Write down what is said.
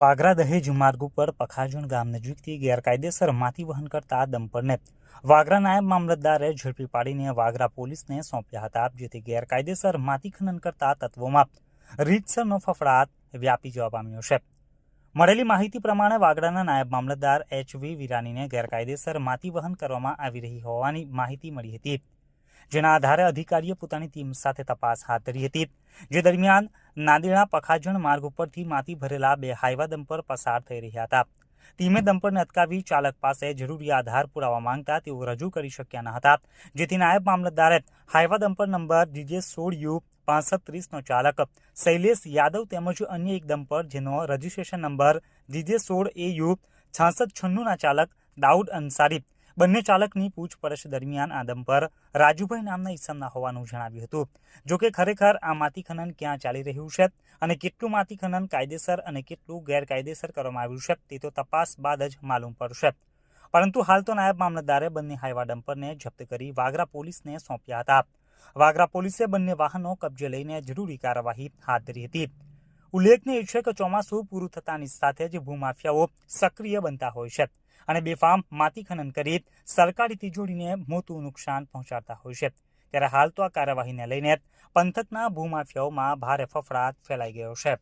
વાગરા દહેજ માર્ગ ઉપર પખાજણ ગામ નજીકથી ગેરકાયદેસર માટી વહન કરતા ડમ્પરને વાગરા નાયબ મામલતદારે ઝડપી પાડીને વાગરા પોલીસને સોંપ્યા હતા, જેથી ગેરકાયદેસર માટી ખનન કરતા તત્વોમાં રીતસરનો ફફડાટ વ્યાપી જવા પામ્યો છે. મળેલી માહિતી પ્રમાણે વાગરાના નાયબ મામલતદાર HV વિરાનીને ગેરકાયદેસર માટી વહન કરવામાં આવી રહી હોવાની માહિતી મળી હતી, જેના આધારે અધિકારીએ પોતાની ટીમ સાથે તપાસ હાથ ધરી હતી. જે દરમિયાન નાદેડા પખાજણ માર્ગ ઉપરથી માટી ભરેલા 2 હાઈવા ડમ્પર પસાર થઈ રહ્યા હતા. ટીમે ડમ્પરને અટકાવી ચાલક પાસે જરૂરી આધાર પુરાવા માંગતા તેઓ રજૂ કરી શક્યા ન હતા, જેથી નાયબ મામલતદારે હાઈવા ડમ્પર નંબર DJ16U 6530નો ચાલક શૈલેષ યાદવ તેમજ અન્ય એક ડમ્પર જેનો રજીસ્ટ્રેશન નંબર DJ16AU 6696ના ચાલક દાઉદ અંસારી બંને ચાલકની પૂછપરછ દરમિયાન આ ડમ્પર રાજુભાઈ નામના ઈસમના હોવાનું જણાવ્યું હતું. જોકે ખરેખર આ માટી ખનન ક્યાં ચાલી રહ્યું છે અને કેટલું માટી ખનન કાયદેસર અને કેટલું ગેરકાયદેસર કરવામાં આવ્યું છે તે તો તપાસ બાદ જ માલુમ પડશે. પરંતુ હાલ તો નાયબ મામલતદારે બંને હાઈવા ડમ્પરને જપ્ત કરી વાગરા પોલીસને સોંપ્યા હતા. વાગરા પોલીસે બંને વાહનો કબજે લઈને જરૂરી કાર્યવાહી હાથ ધરી હતી. ઉલ્લેખનીય છે કે ચોમાસું પૂરું થતાની સાથે જ ભૂમાફિયાઓ સક્રિય બનતા હોય છે અને બેફામ માટી ખનન કરી સરકારી તિજોરીને મોટું નુકસાન પહોંચાડતા હોય છે. ત્યારે હાલ તો આ કાર્યવાહીને લઈને પંથકના ભૂમાફિયાઓમાં ભારે ફફડાટ ફેલાઈ ગયો છે.